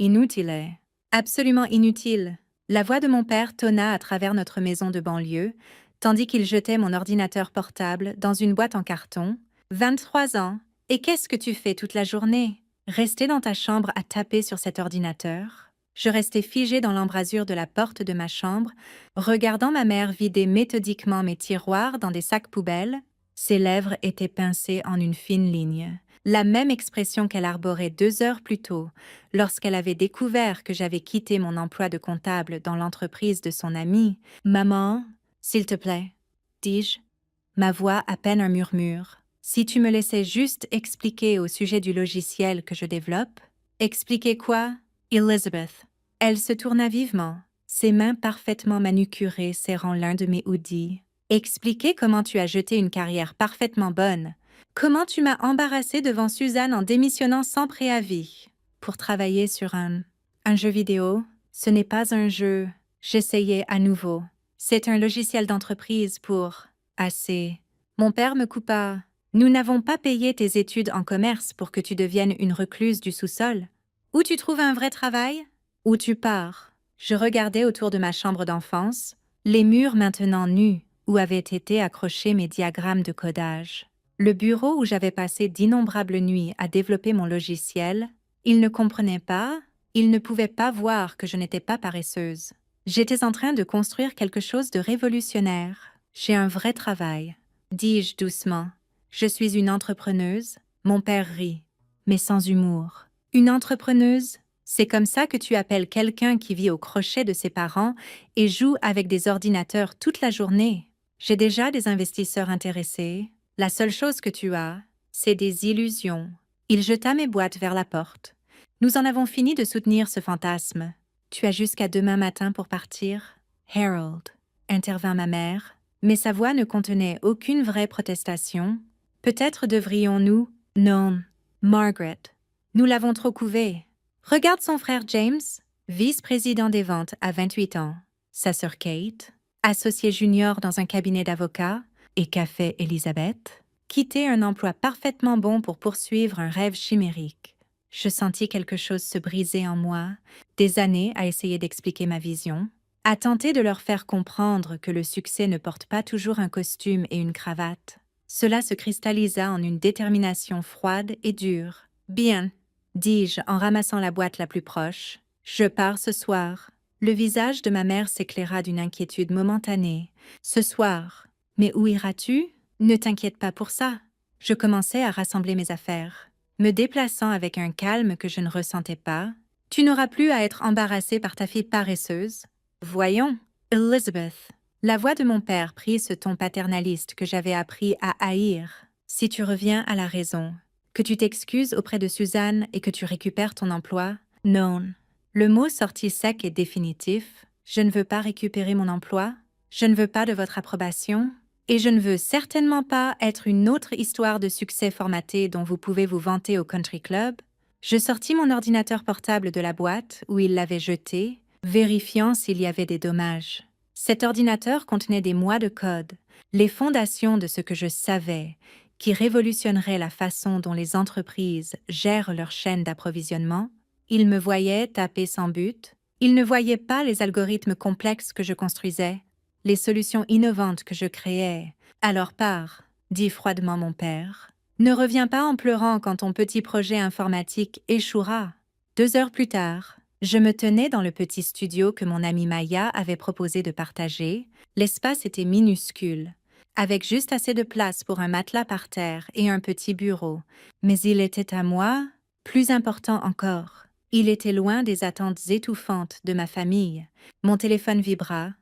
Inutile. Absolument inutile. La voix de mon père tonna à travers notre maison de banlieue, tandis qu'il jetait mon ordinateur portable dans une boîte en carton. 23 ans. Et qu'est-ce que tu fais toute la journée? Rester dans ta chambre à taper sur cet ordinateur? Je restais figée dans l'embrasure de la porte de ma chambre, regardant ma mère vider méthodiquement mes tiroirs dans des sacs poubelles. Ses lèvres étaient pincées en une fine ligne. La même expression qu'elle arborait 2 heures plus tôt, lorsqu'elle avait découvert que j'avais quitté mon emploi de comptable dans l'entreprise de son amie. « Maman, s'il te plaît, dis-je, ma voix à peine un murmure. Si tu me laissais juste expliquer au sujet du logiciel que je développe. » Expliquer quoi? Elizabeth. Elle se tourna vivement, ses mains parfaitement manucurées serrant l'un de mes hoodies. Expliquer comment tu as jeté une carrière parfaitement bonne. Comment tu m'as embarrassée devant Suzanne en démissionnant sans préavis pour travailler sur un jeu vidéo? Ce n'est pas un jeu. J'essayais à nouveau. C'est un logiciel d'entreprise pour... Assez. Mon père me coupa. Nous n'avons pas payé tes études en commerce pour que tu deviennes une recluse du sous-sol. Ou tu trouves un vrai travail, ou tu pars. Je regardais autour de ma chambre d'enfance, les murs maintenant nus, où avaient été accrochés mes diagrammes de codage. Le bureau où j'avais passé d'innombrables nuits à développer mon logiciel, il ne comprenait pas, il ne pouvait pas voir que je n'étais pas paresseuse. J'étais en train de construire quelque chose de révolutionnaire. J'ai un vrai travail, dis-je doucement. Je suis une entrepreneuse. Mon père rit, mais sans humour. Une entrepreneuse? C'est comme ça que tu appelles quelqu'un qui vit au crochet de ses parents et joue avec des ordinateurs toute la journée. J'ai déjà des investisseurs intéressés. La seule chose que tu as, c'est des illusions. Il jeta mes boîtes vers la porte. Nous en avons fini de soutenir ce fantasme. Tu as jusqu'à demain matin pour partir? Harold, intervint ma mère, mais sa voix ne contenait aucune vraie protestation. Peut-être devrions-nous... Non, Margaret. Nous l'avons trop couvé. Regarde son frère James, vice-président des ventes à 28 ans. Sa sœur Kate, associée junior dans un cabinet d'avocats, et qu'a fait Elizabeth? Quitter un emploi parfaitement bon pour poursuivre un rêve chimérique. Je sentis quelque chose se briser en moi, des années à essayer d'expliquer ma vision, à tenter de leur faire comprendre que le succès ne porte pas toujours un costume et une cravate. Cela se cristallisa en une détermination froide et dure. « Bien, » dis-je en ramassant la boîte la plus proche. « Je pars ce soir. » Le visage de ma mère s'éclaira d'une inquiétude momentanée. « Ce soir. Mais où iras-tu? Ne t'inquiète pas pour ça. » Je commençais à rassembler mes affaires, me déplaçant avec un calme que je ne ressentais pas. « Tu n'auras plus à être embarrassée par ta fille paresseuse. » « Voyons, Elizabeth. » La voix de mon père prit ce ton paternaliste que j'avais appris à haïr. « Si tu reviens à la raison, que tu t'excuses auprès de Suzanne et que tu récupères ton emploi. » Non. Le mot sortit sec et définitif. Je ne veux pas récupérer mon emploi. Je ne veux pas de votre approbation. Et je ne veux certainement pas être une autre histoire de succès formatée dont vous pouvez vous vanter au country club. Je sortis mon ordinateur portable de la boîte où il l'avait jeté, vérifiant s'il y avait des dommages. Cet ordinateur contenait des mois de code, les fondations de ce que je savais, qui révolutionnerait la façon dont les entreprises gèrent leur chaîne d'approvisionnement. Il me voyait taper sans but. Il ne voyait pas les algorithmes complexes que je construisais, les solutions innovantes que je créais. « Alors pars, » dit froidement mon père. « Ne reviens pas en pleurant quand ton petit projet informatique échouera. » 2 heures plus tard, je me tenais dans le petit studio que mon amie Maya avait proposé de partager. L'espace était minuscule, avec juste assez de place pour un matelas par terre et un petit bureau. Mais il était à moi, plus important encore. Il était loin des attentes étouffantes de ma famille. Mon téléphone vibra.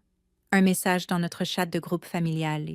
Un message dans notre chat de groupe familial.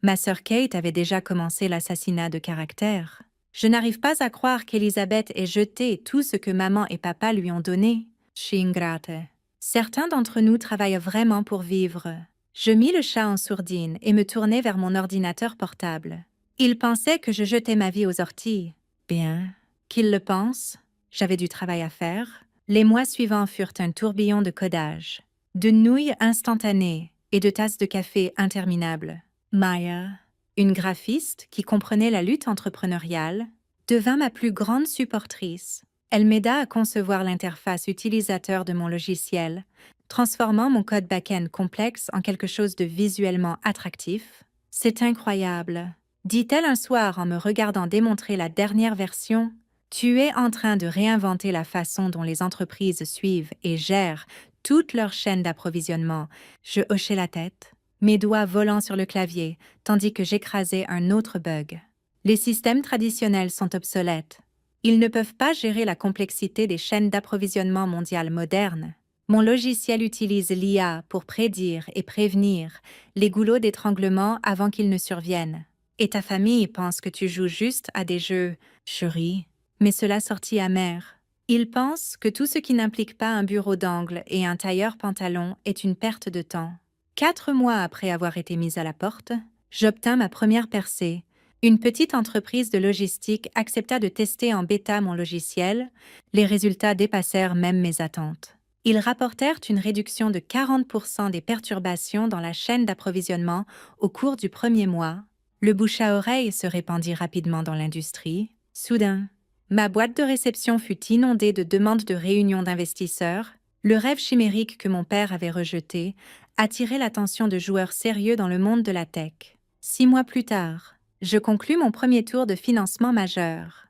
Ma sœur Kate avait déjà commencé l'assassinat de caractère. Je n'arrive pas à croire qu'Elizabeth ait jeté tout ce que maman et papa lui ont donné. Ci ingrate. Certains d'entre nous travaillent vraiment pour vivre. Je mis le chat en sourdine et me tournai vers mon ordinateur portable. Il pensait que je jetais ma vie aux orties. Bien, qu'il le pense. J'avais du travail à faire. Les mois suivants furent un tourbillon de codage, de nouilles instantanées et de tasses de café interminables. Maya, une graphiste qui comprenait la lutte entrepreneuriale, devint ma plus grande supportrice. Elle m'aida à concevoir l'interface utilisateur de mon logiciel, transformant mon code back-end complexe en quelque chose de visuellement attractif. C'est incroyable, dit-elle un soir en me regardant démontrer la dernière version. Tu es en train de réinventer la façon dont les entreprises suivent et gèrent toute leur chaîne d'approvisionnement. Je hochai la tête, mes doigts volant sur le clavier, tandis que j'écrasais un autre bug. Les systèmes traditionnels sont obsolètes. Ils ne peuvent pas gérer la complexité des chaînes d'approvisionnement mondiales modernes. Mon logiciel utilise l'IA pour prédire et prévenir les goulots d'étranglement avant qu'ils ne surviennent. Et ta famille pense que tu joues juste à des jeux. Je ris, mais cela sortit amer. Ils pensent que tout ce qui n'implique pas un bureau d'angle et un tailleur-pantalon est une perte de temps. 4 mois après avoir été mise à la porte, j'obtins ma première percée. Une petite entreprise de logistique accepta de tester en bêta mon logiciel. Les résultats dépassèrent même mes attentes. Ils rapportèrent une réduction de 40% des perturbations dans la chaîne d'approvisionnement au cours du premier mois. Le bouche à oreille se répandit rapidement dans l'industrie. Soudain, ma boîte de réception fut inondée de demandes de réunions d'investisseurs. Le rêve chimérique que mon père avait rejeté attirait l'attention de joueurs sérieux dans le monde de la tech. 6 mois plus tard, je conclus mon premier tour de financement majeur.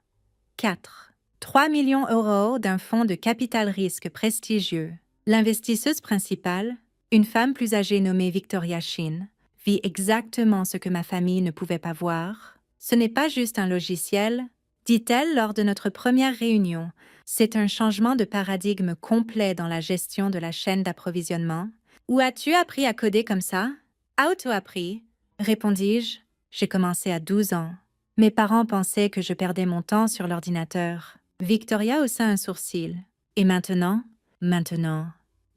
4. 3 millions d'euros d'un fonds de capital risque prestigieux. L'investisseuse principale, une femme plus âgée nommée Victoria Shin, vit exactement ce que ma famille ne pouvait pas voir. Ce n'est pas juste un logiciel, dit-elle lors de notre première réunion. C'est un changement de paradigme complet dans la gestion de la chaîne d'approvisionnement. Où as-tu appris à coder comme ça? Auto-appris, répondis-je. J'ai commencé à 12 ans. Mes parents pensaient que je perdais mon temps sur l'ordinateur. Victoria haussa un sourcil. Et maintenant? Maintenant.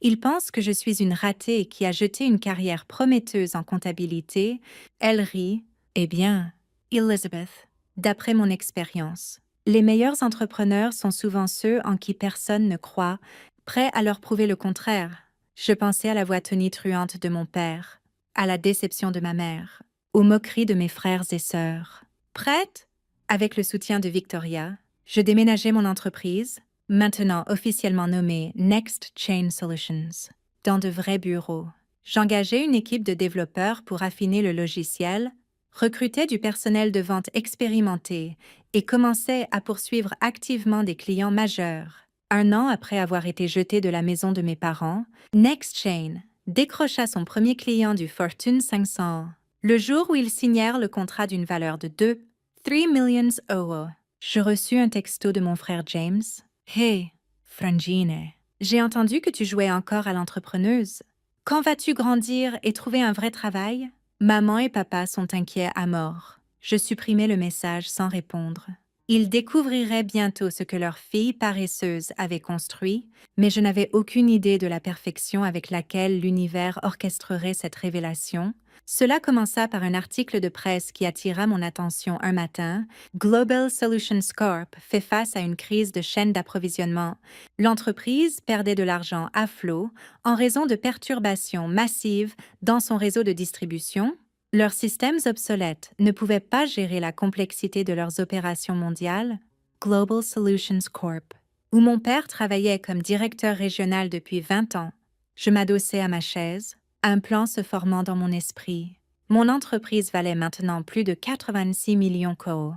Ils pensent que je suis une ratée qui a jeté une carrière prometteuse en comptabilité. Elle rit. Eh bien, Elizabeth, d'après mon expérience, les meilleurs entrepreneurs sont souvent ceux en qui personne ne croit, prêts à leur prouver le contraire. Je pensais à la voix tonitruante de mon père, à la déception de ma mère, aux moqueries de mes frères et sœurs. Prête? Avec le soutien de Victoria, je déménageai mon entreprise, maintenant officiellement nommée Next Chain Solutions, dans de vrais bureaux. J'engageai une équipe de développeurs pour affiner le logiciel, recrutais du personnel de vente expérimenté et commençais à poursuivre activement des clients majeurs. 1 an après avoir été jeté de la maison de mes parents, Next Chain décrocha son premier client du Fortune 500. Le jour où ils signèrent le contrat d'une valeur de 3 millions d'euros, je reçus un texto de mon frère James. « Hey, Frangine, j'ai entendu que tu jouais encore à l'entrepreneuse. Quand vas-tu grandir et trouver un vrai travail? » Maman et papa sont inquiets à mort. Je supprimai le message sans répondre. Ils découvriraient bientôt ce que leur fille paresseuse avait construit, mais je n'avais aucune idée de la perfection avec laquelle l'univers orchestrerait cette révélation. Cela commença par un article de presse qui attira mon attention un matin. Global Solutions Corp fait face à une crise de chaîne d'approvisionnement. L'entreprise perdait de l'argent à flot en raison de perturbations massives dans son réseau de distribution. Leurs systèmes obsolètes ne pouvaient pas gérer la complexité de leurs opérations mondiales. Global Solutions Corp, où mon père travaillait comme directeur régional depuis 20 ans. Je m'adossai à ma chaise, un plan se formant dans mon esprit. Mon entreprise valait maintenant plus de 86 millions d'euros.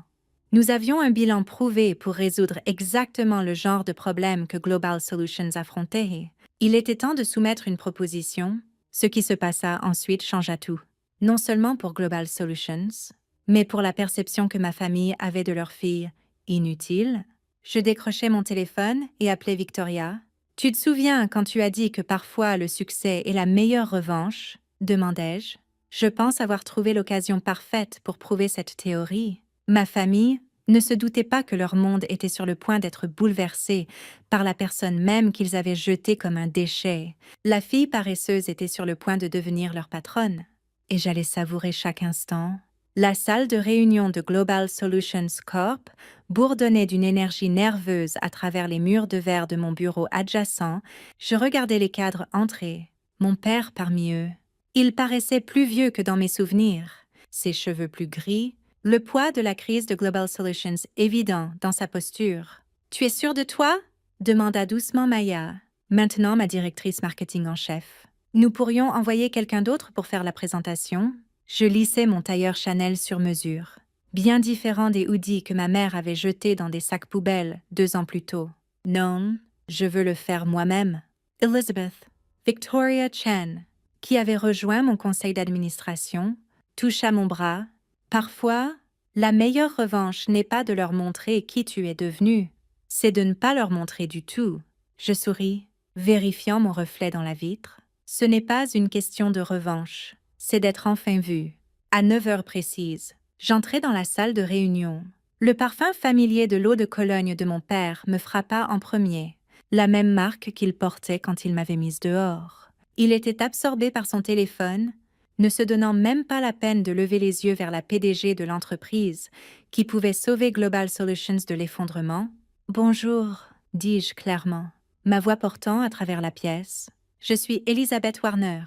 Nous avions un bilan prouvé pour résoudre exactement le genre de problème que Global Solutions affrontait. Il était temps de soumettre une proposition. Ce qui se passa ensuite changea tout. Non seulement pour Global Solutions, mais pour la perception que ma famille avait de leur fille inutile. Je décrochai mon téléphone et appelai Victoria. « Tu te souviens quand tu as dit que parfois le succès est la meilleure revanche ?» demandai-je. Je pense avoir trouvé l'occasion parfaite pour prouver cette théorie. Ma famille ne se doutait pas que leur monde était sur le point d'être bouleversé par la personne même qu'ils avaient jetée comme un déchet. La fille paresseuse était sur le point de devenir leur patronne. Et j'allais savourer chaque instant. La salle de réunion de Global Solutions Corp bourdonnait d'une énergie nerveuse à travers les murs de verre de mon bureau adjacent. Je regardais les cadres entrer, mon père parmi eux. Il paraissait plus vieux que dans mes souvenirs, ses cheveux plus gris, le poids de la crise de Global Solutions évident dans sa posture. Tu es sûre de toi? Demanda doucement Maya, maintenant ma directrice marketing en chef. Nous pourrions envoyer quelqu'un d'autre pour faire la présentation. Je lissais mon tailleur Chanel sur mesure, bien différent des hoodies que ma mère avait jetés dans des sacs poubelles 2 ans plus tôt. Non, je veux le faire moi-même. Elizabeth, Victoria Chen, qui avait rejoint mon conseil d'administration, toucha mon bras. Parfois, la meilleure revanche n'est pas de leur montrer qui tu es devenu, c'est de ne pas leur montrer du tout. Je souris, vérifiant mon reflet dans la vitre. Ce n'est pas une question de revanche, c'est d'être enfin vue. À 9 heures précises, j'entrai dans la salle de réunion. Le parfum familier de l'eau de Cologne de mon père me frappa en premier, la même marque qu'il portait quand il m'avait mise dehors. Il était absorbé par son téléphone, ne se donnant même pas la peine de lever les yeux vers la PDG de l'entreprise, qui pouvait sauver Global Solutions de l'effondrement. « Bonjour », dis-je clairement, ma voix portant à travers la pièce. « Je suis Elizabeth Warner,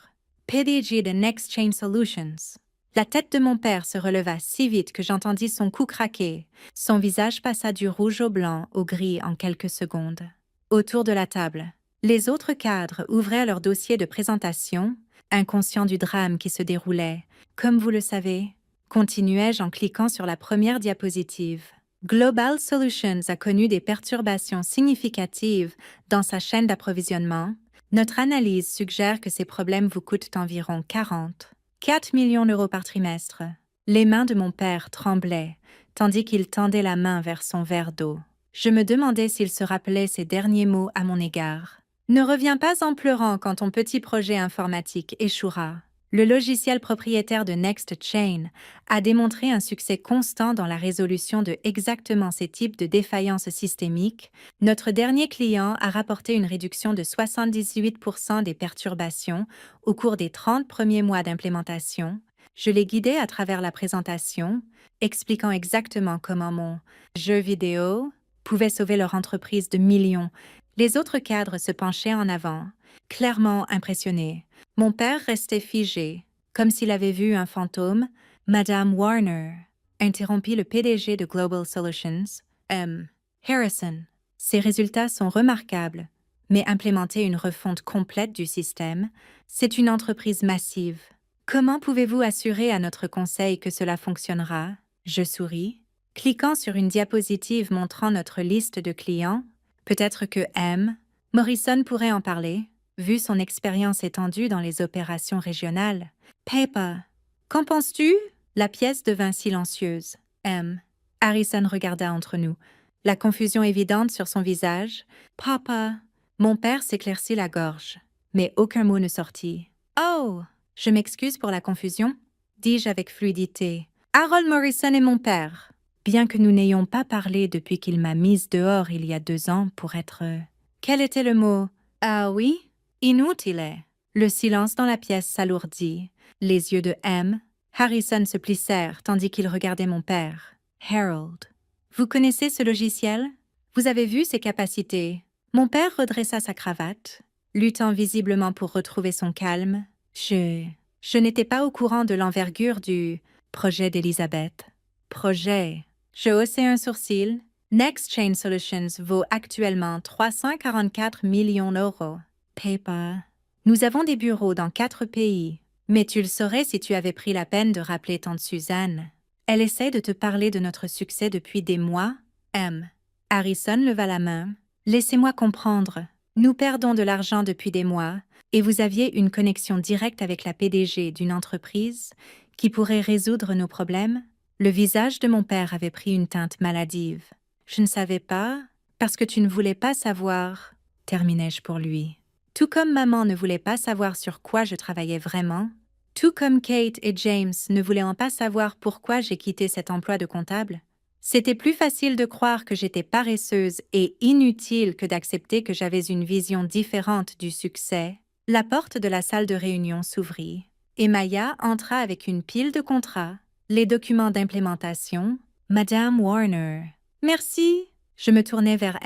PDG de Next Chain Solutions. » La tête de mon père se releva si vite que j'entendis son cou craquer. Son visage passa du rouge au blanc au gris en quelques secondes. Autour de la table, les autres cadres ouvraient leur dossier de présentation, inconscients du drame qui se déroulait. Comme vous le savez, continuai-je en cliquant sur la première diapositive. Global Solutions a connu des perturbations significatives dans sa chaîne d'approvisionnement. Notre analyse suggère que ces problèmes vous coûtent environ 4 millions d'euros par trimestre. Les mains de mon père tremblaient, tandis qu'il tendait la main vers son verre d'eau. Je me demandais s'il se rappelait ces derniers mots à mon égard. Ne reviens pas en pleurant quand ton petit projet informatique échouera. Le logiciel propriétaire de Next Chain a démontré un succès constant dans la résolution de exactement ces types de défaillances systémiques. Notre dernier client a rapporté une réduction de 78% des perturbations au cours des 30 premiers mois d'implémentation. Je les guidais à travers la présentation, expliquant exactement comment mon jeu vidéo pouvait sauver leur entreprise de millions. Les autres cadres se penchaient en avant, clairement impressionnés. Mon père restait figé, comme s'il avait vu un fantôme. Madame Warner, interrompit le PDG de Global Solutions, Harrison. Ces résultats sont remarquables, mais implémenter une refonte complète du système, c'est une entreprise massive. Comment pouvez-vous assurer à notre conseil que cela fonctionnera? Je souris, cliquant sur une diapositive montrant notre liste de clients. Peut-être que Morrison pourrait en parler, vu son expérience étendue dans les opérations régionales. Peppa, qu'en penses-tu? La pièce devint silencieuse. Harrison regarda entre nous, la confusion évidente sur son visage. Papa, mon père s'éclaircit la gorge, mais aucun mot ne sortit. Oh, je m'excuse pour la confusion, dis-je avec fluidité. Harold Morrison est mon père. Bien que nous n'ayons pas parlé depuis qu'il m'a mise dehors il y a 2 ans pour être... Quel était le mot? Ah oui? Inutile. Le silence dans la pièce s'alourdit. Les yeux de Harrison se plissèrent tandis qu'il regardait mon père. Harold. Vous connaissez ce logiciel? Vous avez vu ses capacités? Mon père redressa sa cravate, luttant visiblement pour retrouver son calme. Je n'étais pas au courant de l'envergure du projet d'Elizabeth. Projet. Je haussai un sourcil. Next Chain Solutions vaut actuellement 344 millions d'euros. Peppa, nous avons des bureaux dans 4 pays, mais tu le saurais si tu avais pris la peine de rappeler tante Suzanne. Elle essaie de te parler de notre succès depuis des mois. Harrison leva la main. Laissez-moi comprendre. Nous perdons de l'argent depuis des mois, et vous aviez une connexion directe avec la PDG d'une entreprise qui pourrait résoudre nos problèmes? Le visage de mon père avait pris une teinte maladive. Je ne savais pas, parce que tu ne voulais pas savoir, terminai-je pour lui. Tout comme maman ne voulait pas savoir sur quoi je travaillais vraiment, tout comme Kate et James ne voulaient pas savoir pourquoi j'ai quitté cet emploi de comptable, c'était plus facile de croire que j'étais paresseuse et inutile que d'accepter que j'avais une vision différente du succès. La porte de la salle de réunion s'ouvrit, et Maya entra avec une pile de contrats, les documents d'implémentation. Madame Warner. Merci. Je me tournai vers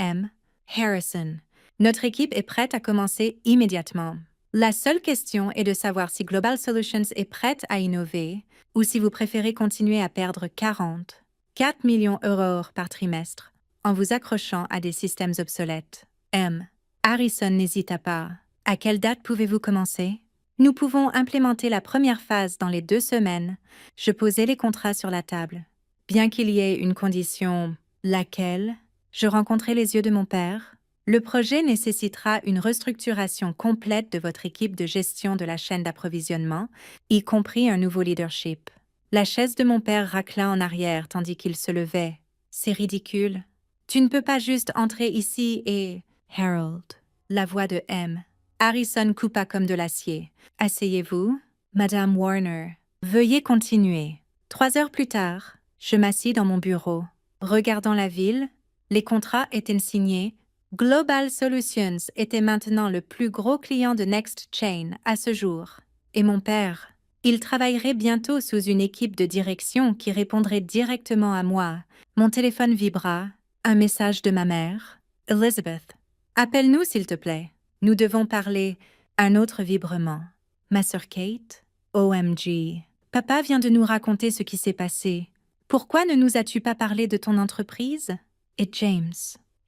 Harrison. Notre équipe est prête à commencer immédiatement. La seule question est de savoir si Global Solutions est prête à innover ou si vous préférez continuer à perdre 4 millions d'euros par trimestre. en vous accrochant à des systèmes obsolètes. M. Harrison n'hésita pas. À quelle date pouvez-vous commencer? Nous pouvons implémenter la première phase dans les 2 semaines. Je posai les contrats sur la table. Bien qu'il y ait une condition, laquelle? Je rencontrai les yeux de mon père. Le projet nécessitera une restructuration complète de votre équipe de gestion de la chaîne d'approvisionnement, y compris un nouveau leadership. La chaise de mon père racla en arrière tandis qu'il se levait. C'est ridicule. Tu ne peux pas juste entrer ici et... Harold. La voix de M. Harrison coupa comme de l'acier. Asseyez-vous, Madame Warner. Veuillez continuer. 3 heures plus tard, je m'assis dans mon bureau. Regardant la ville, les contrats étaient signés. Global Solutions était maintenant le plus gros client de Next Chain à ce jour. Et mon père, il travaillerait bientôt sous une équipe de direction qui répondrait directement à moi. Mon téléphone vibra. Un message de ma mère. Elizabeth. Appelle-nous s'il te plaît. Nous devons parler. Un autre vibrement. Ma sœur Kate? OMG. Papa vient de nous raconter ce qui s'est passé. Pourquoi ne nous as-tu pas parlé de ton entreprise? Et James.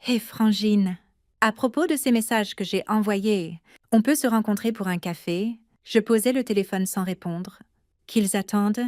Hé, Frangine. À propos de ces messages que j'ai envoyés, on peut se rencontrer pour un café. Je posai le téléphone sans répondre. Qu'ils attendent,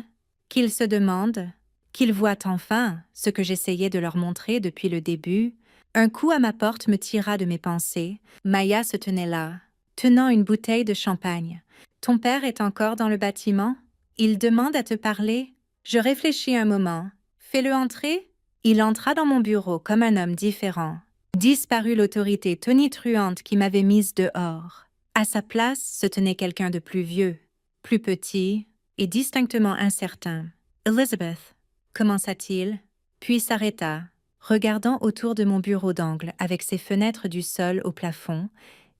qu'ils se demandent, qu'ils voient enfin ce que j'essayais de leur montrer depuis le début. Un coup à ma porte me tira de mes pensées. Maya se tenait là, tenant une bouteille de champagne. Ton père est encore dans le bâtiment? Il demande à te parler. Je réfléchis un moment. Fais-le entrer? Il entra dans mon bureau comme un homme différent. Disparut l'autorité tonitruante qui m'avait mise dehors. À sa place se tenait quelqu'un de plus vieux, plus petit et distinctement incertain. Elizabeth, commença-t-il, puis s'arrêta, regardant autour de mon bureau d'angle avec ses fenêtres du sol au plafond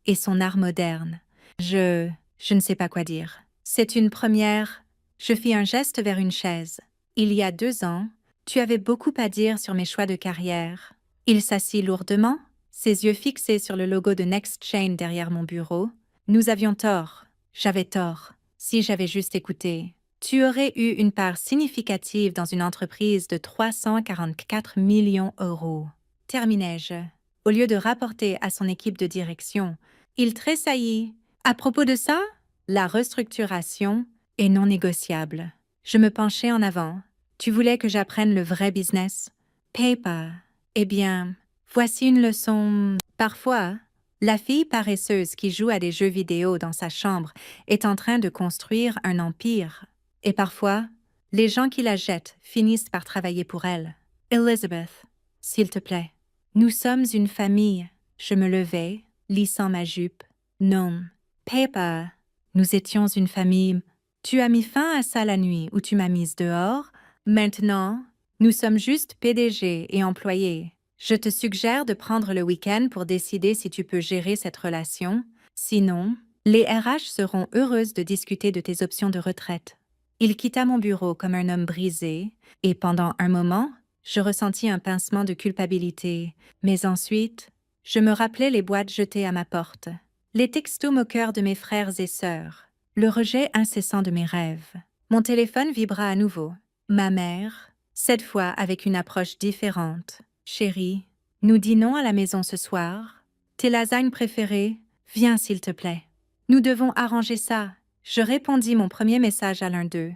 et son art moderne. Je ne sais pas quoi dire. C'est une première. Je fis un geste vers une chaise. Il y a 2 ans, tu avais beaucoup à dire sur mes choix de carrière. Il s'assit lourdement, ses yeux fixés sur le logo de Next Chain derrière mon bureau. Nous avions tort. J'avais tort. Si j'avais juste écouté, tu aurais eu une part significative dans une entreprise de 344 millions €. Terminai-je. Au lieu de rapporter à son équipe de direction, il tressaillit. À propos de ça, la restructuration est non négociable. Je me penchai en avant. Tu voulais que j'apprenne le vrai business? Paper. Eh bien, voici une leçon. Parfois, la fille paresseuse qui joue à des jeux vidéo dans sa chambre est en train de construire un empire. Et parfois, les gens qui la jettent finissent par travailler pour elle. Elizabeth, s'il te plaît. Nous sommes une famille. Je me levai, lissant ma jupe. Non, Paper. Nous étions une famille. Tu as mis fin à ça la nuit où tu m'as mise dehors. Maintenant, nous sommes juste PDG et employés. Je te suggère de prendre le week-end pour décider si tu peux gérer cette relation. Sinon, les RH seront heureuses de discuter de tes options de retraite. Il quitta mon bureau comme un homme brisé, et pendant un moment, je ressentis un pincement de culpabilité. Mais ensuite, je me rappelai les boîtes jetées à ma porte, les textos moqueurs de mes frères et sœurs, le rejet incessant de mes rêves. Mon téléphone vibra à nouveau. Ma mère, cette fois avec une approche différente. Chérie, nous dînons à la maison ce soir. Tes lasagnes préférées? Viens s'il te plaît. Nous devons arranger ça. Je répondis mon premier message à l'un d'eux.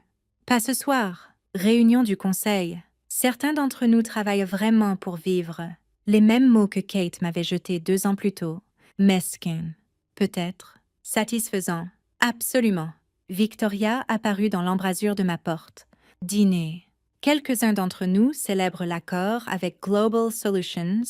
Pas ce soir. Réunion du conseil. Certains d'entre nous travaillent vraiment pour vivre. Les mêmes mots que Kate m'avait jetés 2 ans plus tôt. Mesquin. Peut-être. Satisfaisant. Absolument. Victoria apparut dans l'embrasure de ma porte. Dîner. Quelques-uns d'entre nous célèbrent l'accord avec Global Solutions.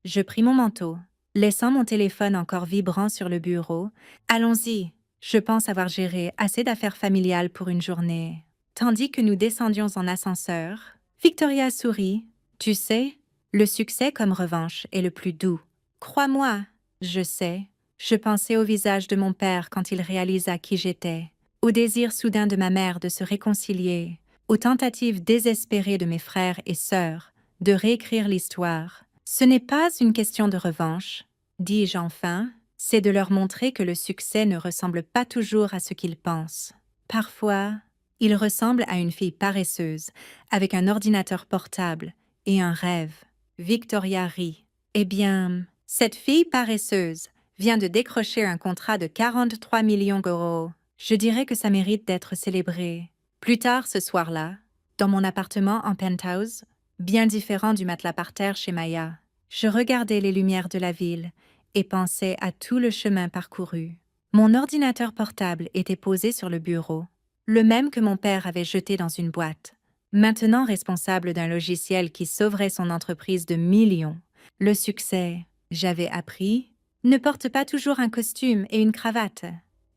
Je pris mon manteau, laissant mon téléphone encore vibrant sur le bureau. Allons-y, je pense avoir géré assez d'affaires familiales pour une journée. Tandis que nous descendions en ascenseur, Victoria sourit. Tu sais, le succès comme revanche est le plus doux. Crois-moi, je sais. Je pensais au visage de mon père quand il réalisa qui j'étais, au désir soudain de ma mère de se réconcilier, aux tentatives désespérées de mes frères et sœurs de réécrire l'histoire. Ce n'est pas une question de revanche, dis-je enfin, c'est de leur montrer que le succès ne ressemble pas toujours à ce qu'ils pensent. Parfois, il ressemble à une fille paresseuse, avec un ordinateur portable et un rêve. Victoria rit. Eh bien, cette fille paresseuse vient de décrocher un contrat de 43 millions d'euros. Je dirais que ça mérite d'être célébré. Plus tard ce soir-là, dans mon appartement en penthouse, bien différent du matelas par terre chez Maya, je regardais les lumières de la ville et pensais à tout le chemin parcouru. Mon ordinateur portable était posé sur le bureau, le même que mon père avait jeté dans une boîte. Maintenant responsable d'un logiciel qui sauverait son entreprise de millions, le succès, j'avais appris, ne porte pas toujours un costume et une cravate.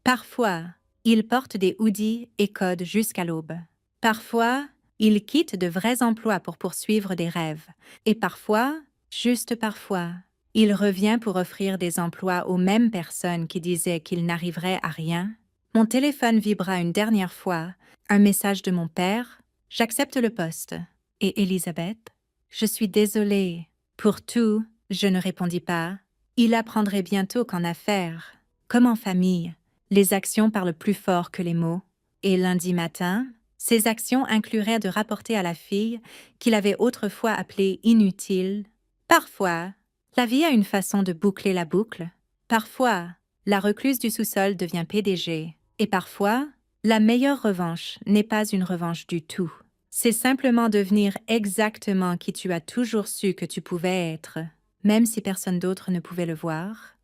Parfois, il porte des hoodies et code jusqu'à l'aube. Parfois, il quitte de vrais emplois pour poursuivre des rêves. Et parfois, juste parfois, il revient pour offrir des emplois aux mêmes personnes qui disaient qu'ils n'arriveraient à rien. Mon téléphone vibra une dernière fois, un message de mon père. J'accepte le poste. Et Elisabeth? Je suis désolée. Pour tout, je ne répondis pas. Il apprendrait bientôt qu'en affaires, comme en famille, les actions parlent plus fort que les mots. Et lundi matin, ces actions incluraient de rapporter à la fille qu'il avait autrefois appelée inutile. Parfois, la vie a une façon de boucler la boucle. Parfois, la recluse du sous-sol devient PDG. Et parfois, la meilleure revanche n'est pas une revanche du tout. C'est simplement devenir exactement qui tu as toujours su que tu pouvais être, même si personne d'autre ne pouvait le voir.